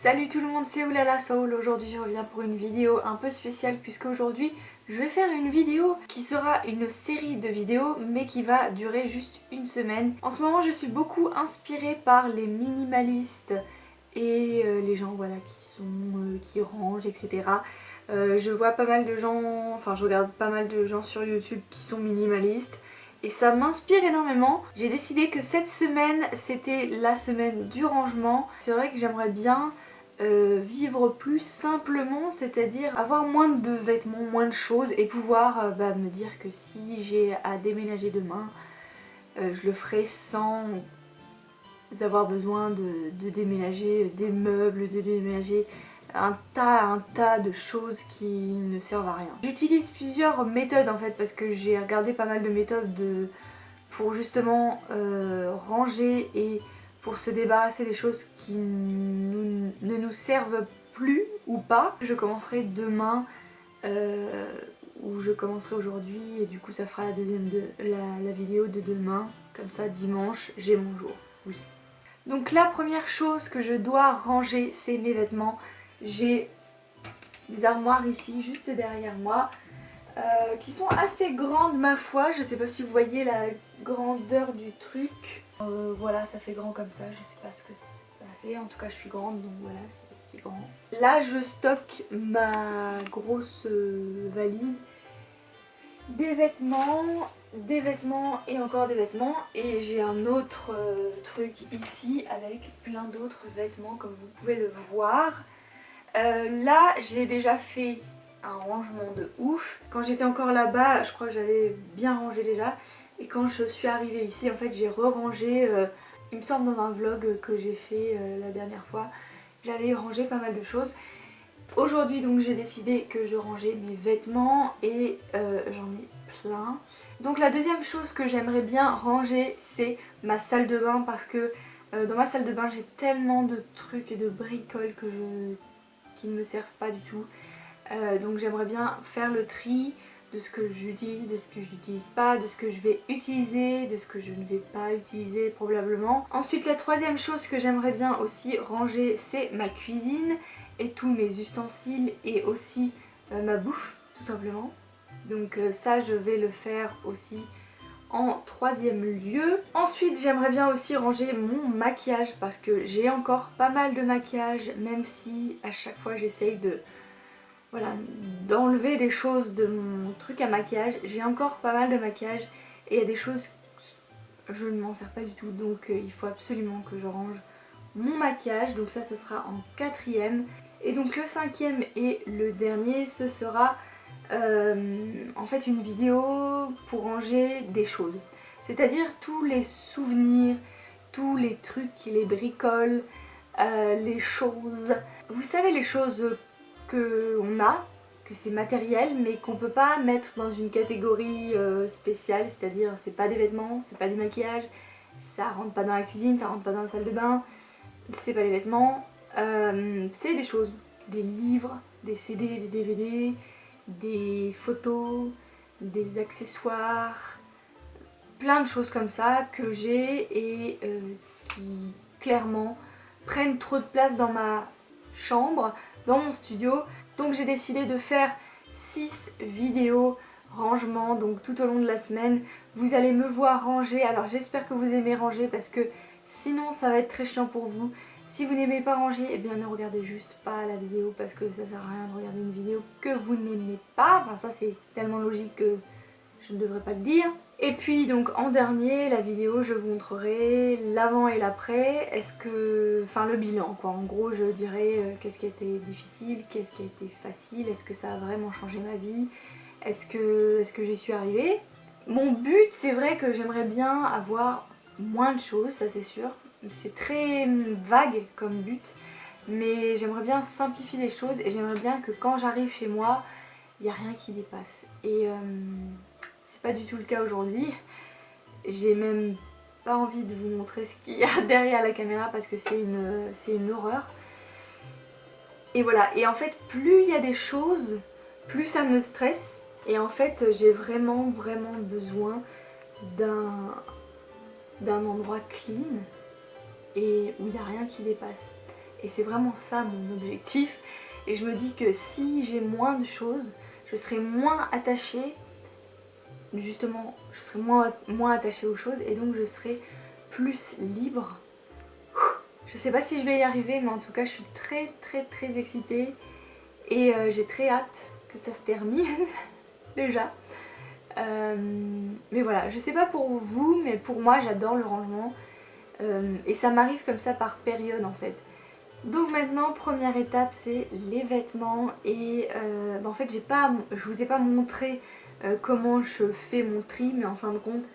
Salut tout le monde, c'est Oulala Soul. Aujourd'hui je reviens pour une vidéo un peu spéciale puisque aujourd'hui je vais faire une vidéo qui sera une série de vidéos mais qui va durer juste une semaine. En ce moment je suis beaucoup inspirée par les minimalistes et les gens voilà qui rangent, etc. Je vois pas mal de gens, enfin je regarde pas mal de gens sur YouTube qui sont minimalistes et ça m'inspire énormément. J'ai décidé que cette semaine c'était la semaine du rangement. C'est vrai que j'aimerais bien vivre plus simplement, c'est-à-dire avoir moins de vêtements, moins de choses et pouvoir me dire que si j'ai à déménager demain, je le ferai sans avoir besoin de déménager des meubles, de déménager un tas de choses qui ne servent à rien. J'utilise plusieurs méthodes en fait parce que j'ai regardé pas mal de méthodes pour justement ranger et pour se débarrasser des choses qui ne nous servent plus ou pas. Je commencerai demain ou je commencerai aujourd'hui et du coup ça fera la vidéo de demain. Comme ça dimanche j'ai mon jour, oui. Donc la première chose que je dois ranger c'est mes vêtements. J'ai des armoires ici juste derrière moi qui sont assez grandes ma foi. Je sais pas si vous voyez la grandeur du truc. Voilà, ça fait grand comme ça, je sais pas ce que ça fait. En tout cas je suis grande donc voilà, c'est grand. Là je stocke ma grosse valise. Des vêtements et encore des vêtements. Et j'ai un autre truc ici avec plein d'autres vêtements comme vous pouvez le voir. Là j'ai déjà fait un rangement de ouf. Quand j'étais encore là-bas, je crois que j'avais bien rangé déjà. Et quand je suis arrivée ici, en fait j'ai re-rangé, il me semble dans un vlog que j'ai fait la dernière fois, j'avais rangé pas mal de choses. Aujourd'hui donc j'ai décidé que je rangeais mes vêtements et j'en ai plein. Donc la deuxième chose que j'aimerais bien ranger c'est ma salle de bain parce que dans ma salle de bain j'ai tellement de trucs et de bricoles qui ne me servent pas du tout. Donc j'aimerais bien faire le tri de ce que j'utilise, de ce que je n'utilise pas, de ce que je vais utiliser, de ce que je ne vais pas utiliser probablement. Ensuite la troisième chose que j'aimerais bien aussi ranger c'est ma cuisine et tous mes ustensiles et aussi ma bouffe tout simplement. Donc ça je vais le faire aussi en troisième lieu. Ensuite j'aimerais bien aussi ranger mon maquillage parce que j'ai encore pas mal de maquillage même si à chaque fois j'essaye d'enlever des choses de mon truc à maquillage. J'ai encore pas mal de maquillage et il y a des choses je ne m'en sers pas du tout donc il faut absolument que je range mon maquillage. Donc ça ce sera en quatrième. Et donc le cinquième et le dernier ce sera en fait une vidéo pour ranger des choses. C'est-à-dire tous les souvenirs, tous les trucs, les bricoles, les choses. Vous savez les choses qu'on a, que c'est matériel mais qu'on peut pas mettre dans une catégorie spéciale, c'est-à-dire c'est pas des vêtements, c'est pas du maquillage, ça rentre pas dans la cuisine, ça rentre pas dans la salle de bain, c'est pas les vêtements, c'est des choses, des livres, des CD, des DVD, des photos, des accessoires, plein de choses comme ça que j'ai et qui clairement prennent trop de place dans ma chambre, dans mon studio. Donc j'ai décidé de faire 6 vidéos rangement, donc tout au long de la semaine vous allez me voir ranger. Alors j'espère que vous aimez ranger parce que sinon ça va être très chiant pour vous. Si vous n'aimez pas ranger, eh bien ne regardez juste pas la vidéo parce que ça sert à rien de regarder une vidéo que vous n'aimez pas. Enfin ça c'est tellement logique que je ne devrais pas le dire. Et puis donc en dernier, la vidéo je vous montrerai l'avant et l'après, enfin le bilan quoi. En gros je dirai qu'est-ce qui a été difficile, qu'est-ce qui a été facile, est-ce que ça a vraiment changé ma vie, est-ce que j'y suis arrivée. Mon but c'est vrai que j'aimerais bien avoir moins de choses, ça c'est sûr. C'est très vague comme but, mais j'aimerais bien simplifier les choses et j'aimerais bien que quand j'arrive chez moi, il n'y a rien qui dépasse. Et c'est pas du tout le cas aujourd'hui. J'ai même pas envie de vous montrer ce qu'il y a derrière la caméra parce que c'est une horreur. Et voilà, et en fait plus il y a des choses, plus ça me stresse. Et en fait j'ai vraiment besoin d'un endroit clean et où il n'y a rien qui dépasse. et c'est vraiment ça mon objectif. Et je me dis que si j'ai moins de choses, je serai moins attachée, justement, je serai moins attachée aux choses et donc je serai plus libre. Je sais pas si je vais y arriver, mais en tout cas je suis très excitée et j'ai très hâte que ça se termine déjà. Mais voilà, je sais pas pour vous, mais pour moi j'adore le rangement et ça m'arrive comme ça par période en fait. Donc maintenant, première étape, c'est les vêtements et en fait je vous ai pas montré comment je fais mon tri, mais en fin de compte,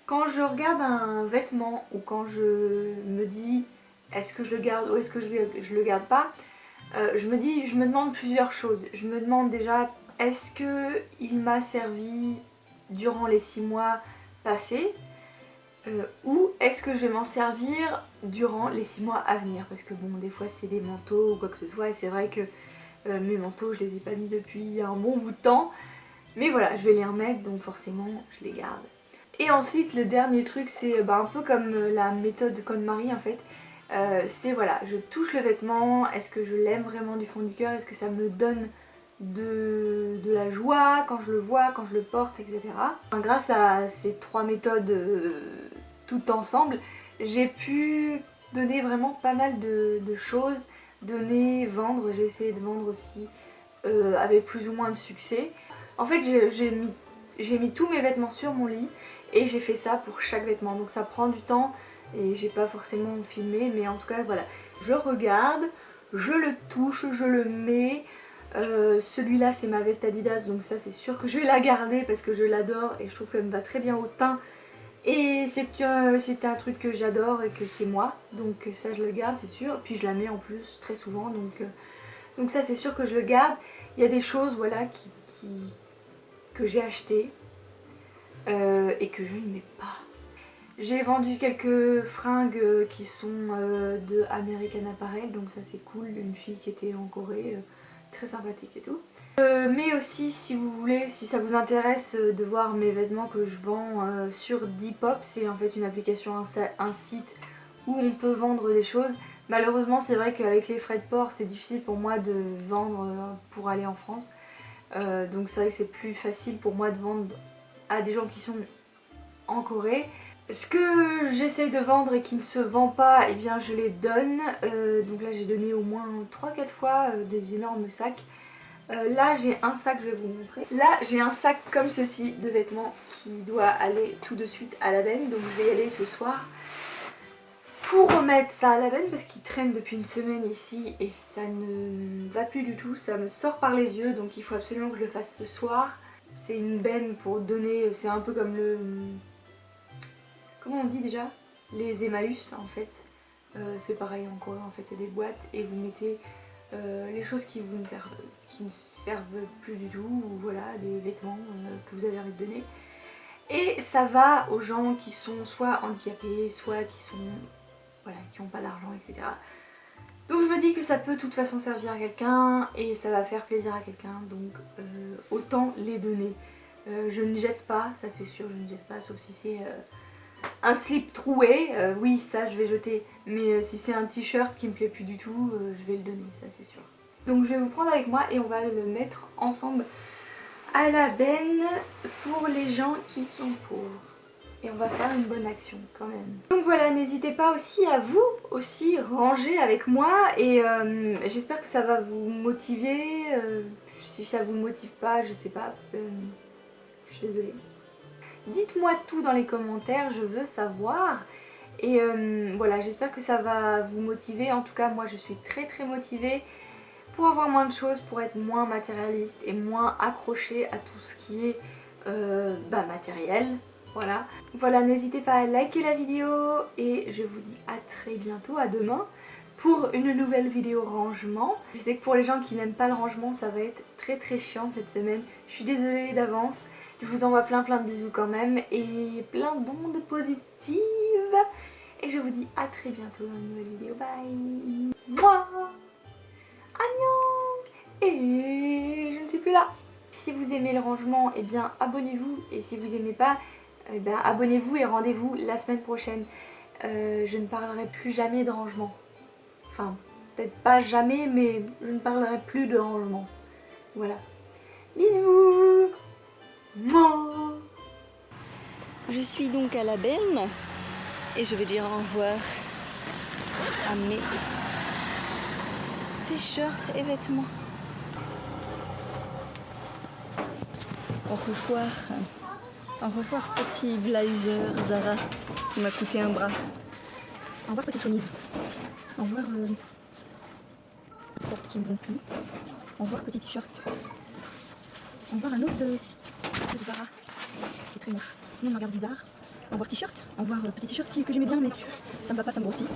quand je regarde un vêtement ou quand je me dis est-ce que je le garde ou est-ce que je le garde pas, je me demande plusieurs choses. Je me demande déjà, est-ce que il m'a servi durant les 6 mois passés ou est-ce que je vais m'en servir durant les 6 mois à venir, parce que bon, des fois c'est des manteaux ou quoi que ce soit et c'est vrai que mes manteaux je les ai pas mis depuis un bon bout de temps, mais voilà, je vais les remettre donc forcément je les garde. Et ensuite le dernier truc c'est un peu comme la méthode KonMari en fait, c'est voilà, je touche le vêtement, est-ce que je l'aime vraiment du fond du cœur, est-ce que ça me donne de la joie quand je le vois, quand je le porte, etc. Enfin, grâce à ces 3 méthodes toutes ensemble, j'ai pu donner vraiment pas mal de choses, donner, vendre, j'ai essayé de vendre aussi avec plus ou moins de succès. En fait j'ai mis tous mes vêtements sur mon lit et j'ai fait ça pour chaque vêtement, donc ça prend du temps et j'ai pas forcément filmé, mais en tout cas voilà, je regarde, je le touche, je le mets. Celui-là c'est ma veste Adidas, donc ça c'est sûr que je vais la garder parce que je l'adore et je trouve qu'elle me va très bien au teint et c'est un truc que j'adore et que c'est moi, donc ça je le garde c'est sûr, puis je la mets en plus très souvent, donc ça c'est sûr que je le garde. Il y a des choses voilà que j'ai achetées et que je ne mets pas. J'ai vendu quelques fringues qui sont de American Apparel, donc ça c'est cool, une fille qui était en Corée, très sympathique et tout. Mais aussi si vous voulez, si ça vous intéresse de voir mes vêtements que je vends sur Depop, c'est en fait une application, un site où on peut vendre des choses. Malheureusement c'est vrai qu'avec les frais de port c'est difficile pour moi de vendre pour aller en France. Donc c'est vrai que c'est plus facile pour moi de vendre à des gens qui sont en Corée. Ce que j'essaye de vendre et qui ne se vend pas, eh bien je les donne. Donc là j'ai donné au moins 3-4 fois des énormes sacs. Là j'ai un sac, je vais vous montrer. Là j'ai un sac comme ceci de vêtements qui doit aller tout de suite à la benne. Donc je vais y aller ce soir pour remettre ça à la benne parce qu'il traîne depuis une semaine ici et ça ne va plus du tout. Ça me sort par les yeux, donc il faut absolument que je le fasse ce soir. C'est une benne pour donner, c'est un peu comme le... Comment on dit déjà? Les Emmaüs en fait. C'est pareil en Corée en fait, c'est des boîtes et vous mettez les choses qui ne servent plus du tout, ou voilà, des vêtements que vous avez envie de donner. Et ça va aux gens qui sont soit handicapés, soit qui sont... voilà, qui n'ont pas d'argent, etc. Donc je me dis que ça peut de toute façon servir à quelqu'un et ça va faire plaisir à quelqu'un, donc autant les donner. Je ne jette pas, ça c'est sûr, je ne jette pas, sauf si c'est un slip troué, oui ça je vais jeter, mais si c'est un t-shirt qui me plaît plus du tout, je vais le donner, ça c'est sûr. Donc je vais vous prendre avec moi et on va le mettre ensemble à la benne pour les gens qui sont pauvres. Et on va faire une bonne action quand même. Donc voilà, n'hésitez pas aussi à vous aussi ranger avec moi et j'espère que ça va vous motiver. Si ça vous motive pas, je sais pas, je suis désolée. Dites-moi tout dans les commentaires, je veux savoir. Et voilà, j'espère que ça va vous motiver. En tout cas, moi je suis très motivée pour avoir moins de choses, pour être moins matérialiste et moins accrochée à tout ce qui est matériel. Voilà, voilà, n'hésitez pas à liker la vidéo et je vous dis à très bientôt, à demain pour une nouvelle vidéo rangement. Je sais que pour les gens qui n'aiment pas le rangement, ça va être très chiant cette semaine. Je suis désolée d'avance, je vous envoie plein de bisous quand même et plein d'ondes positives. Et je vous dis à très bientôt dans une nouvelle vidéo. Bye. Moi, Agnon. Et je ne suis plus là. Si vous aimez le rangement, eh bien abonnez-vous. Et si vous aimez pas, eh bien abonnez-vous et rendez-vous la semaine prochaine. Je ne parlerai plus jamais de rangement. Enfin, peut-être pas jamais, mais je ne parlerai plus de rangement. Voilà. Bisous. Mouah. Je suis donc à la benne et je vais dire au revoir à mes t-shirts et vêtements. Au revoir petit blazer Zara qui m'a coûté un bras. Au revoir petite chemise. Au revoir porte qui me vont plus. Au revoir petit t-shirt. Au revoir un autre Zara qui est très moche. Non, me regarde bizarre. Au revoir t-shirt. Au revoir petit t-shirt que j'aimais bien mais ça me va pas, ça me grossit.